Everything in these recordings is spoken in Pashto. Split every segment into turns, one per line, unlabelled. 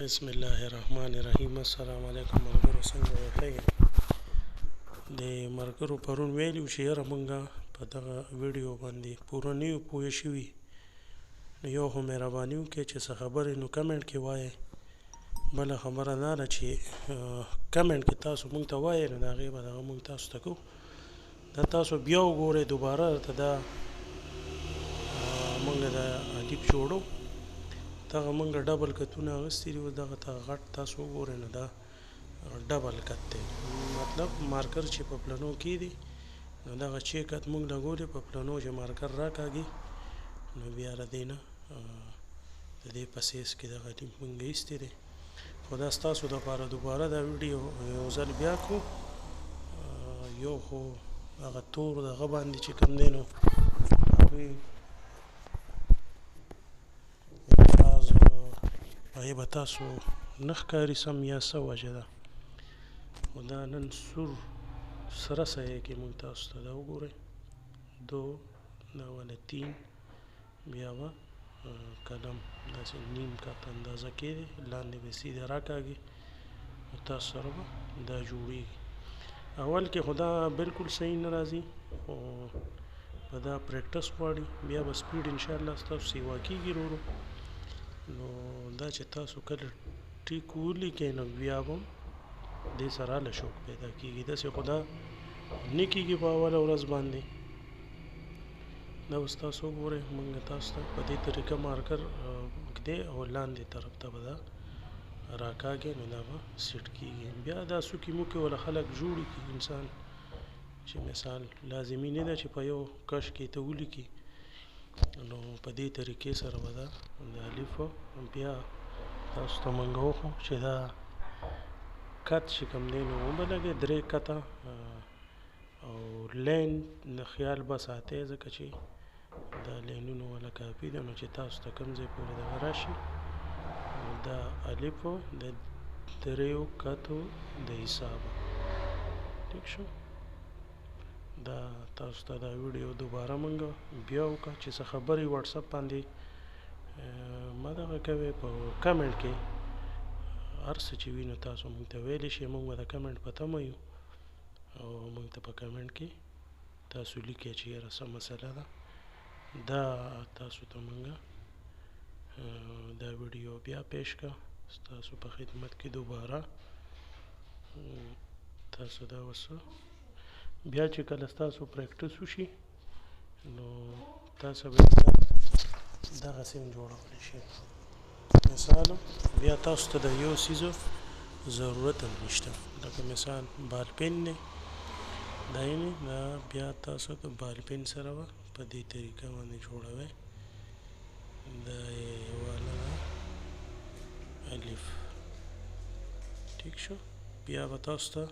بسم الله الرحمن الرحیم. السلام علیکم مرګرو، څنګه یې؟ د مرګرو پرون ویلو چې یاره مونږه په دغه ویډیو باندې پوره نه یو پوه شوي، نو یو خو مهرباني وکړئ چې څه خبرې نو کمنټ کې وایئ. بله خبره دا ده چې کمنټ کې تاسو مونږ ته وایئ نو د هغې به دغه مونږ تاسو ته کوو. دا تاسو بیا وګورئ دوباره درته دا مونږ د الف جوړو، دغه مونږ ډبل کتونه اخیستي دي، اوس دغه ته غټ تاسو وګورئ نو دا ډبل کت دی، مطلب مارکر چې په پلنو کې دی نو دغه چې کت مونږ لګولې په پلنو چې مارکر راکاږي نو بیا د دې نه د دې په سیس کې دغه الف مونږ ایستی دی. خو دا ستاسو دپاره دوباره دا ویډیو یو ځل بیا کړو. یو خو هغه تور دغه باندې چې کوم دی نو هغوی هغې به تاسو نه ښکاري سم یا څه وجه ده، خو دا نن سور سره سایه کې مونږ تاسو ته دا وګورئ، دو دا والا تین، بیا به قلم داسې نیم کت اندازه کې دی، لاندې به سیده راکاږي نو تاسو سره به دا جوړېږي. اول کې خو دا بلکل صحیح نه راځي، خو په دا پریکټس غواړي، بیا به سپیډ انشاءالله ستاسو سیوا کېږي ورو ورو. نو دا چې تاسو کله ټیک ولیکئ نو بیا به دې سره هله شوق پیدا کېږي، داسې خو دا نه کېږي په اوله ورځ باندې. دا اوس تاسو وګورئ، مونږ تاسو ته په دې طریقه مارکر ږدي او لاندې طرف ته به دا راکاږي نو دا به سیټ کېږي. بیا دا څوکې موکې والا خلک جوړي کړي انسان، چې مثال لازمي نه ده چې په یو کش کې ته ولیکي، نو په دې طریقې سره به دا د الف بیا تاسو ته مونږ وښو چې دا کت چې کوم دی نو وبه لګئ، درې کته او لین خیال به ساتئ، ځکه چې دا لینونو والا کافي ده، نو چې تاسو ته کوم ځای پورې دغه راشي نو دا الف د دریو کتو د حسابه. ټیک شو؟ دا تاسو ته دا ویډیو دوباره مونږ بیا وکړه چې څه خبرې وټساپ باندې ما دغه کوئ، په کمنټ کې هر څه چې وي نو تاسو مونږ ته ویلی شئ، مونږ به د کمنټ په تمه یو او مونږ ته په کمنټ کې تاسو لیکئ چې یاره څه مسله ده. دا تاسو ته مونږ دا ویډیو بیا پیش کړه ستاسو په خدمت کې دوباره. تاسو دا اوس بیا چې کله ستاسو پریکټس وشي نو تاسو به دغسې هم جوړولی شئ. مثال بیا تاسو ته د یو څیزو ضرورت هم نشته، لکه مثال بال پین دی، دا یعنې دا بیا تاسو د بال پین سره به په دې طریقه باندې جوړوئ. دا یې والا الف. ټیک شو؟ بیا به تاسو ته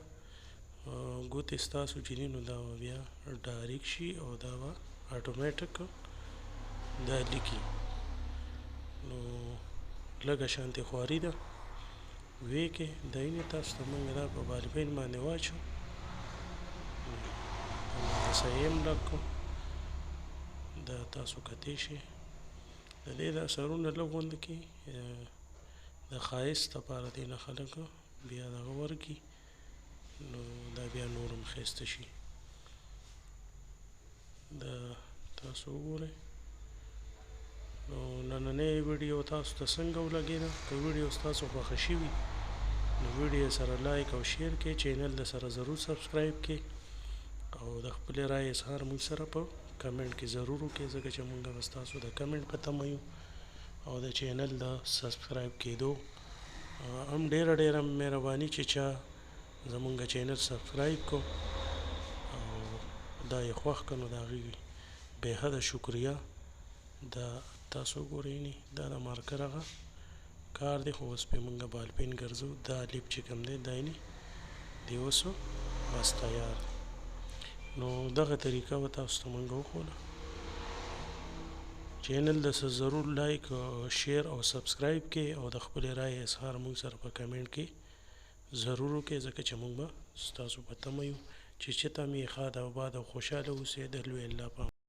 ګوتې ستاسو چې دي نو دا به بیا ډایرک شي او دا به اټومیټک دا لیکي. نو لږه شانتې خواري ده ویې کې، دا یعنې تاسو ته مونږ دا په بالپین باندې واچو، همداسې یې هم لږ کړو، دا تاسو کتی شئ. د دې دا سرونه لږ غونده کړي د ښایست دپاره، دې نه خلک بیا دغه ورکړي نو دا بیا نور هم ښایسته شي. دا تاسو وګورئ. نو نننۍ ویډیو تاسو ته څنګه ولګېده؟ که ویډیو ستاسو خوښه شوي نو ویډیو سره لایک او شیر کړئ، چینل د سره ضرور سبسکرایب کړئ او د خپلې رایې اظهار موږ سره په کمنټ کې ضرور وکړئ، ځکه چې موږ به ستاسو د کمنټ په تمه یو او د چینل د سبسکرایب کېدو هم ډېره ډېره مهرباني چې چا زمونږ چینل سبسکرایب کړو او دا یې خوښ کړه نو د هغې بېحده شکریه. دا تاسو وګورئ، دا د مارکر هغه کار دی، خو اوس پې مونږ بال پین ګرځو. دا الف چې کوم دی دا یعنې دی اوس بس تیار دی. نو دغه طریقه به تاسو ته مونږ وښوله. چینل د ضرور لایک شیر او سبسکرایب کې او د خپلې رایې اظهار مونږ سره په کمنټ کې ضرور وکړئ، ځکه چې مونږ به ستاسو په تمه یو چې چېرته هم یې ښاد او باد او خوشحاله اوسئ. د لوی الله په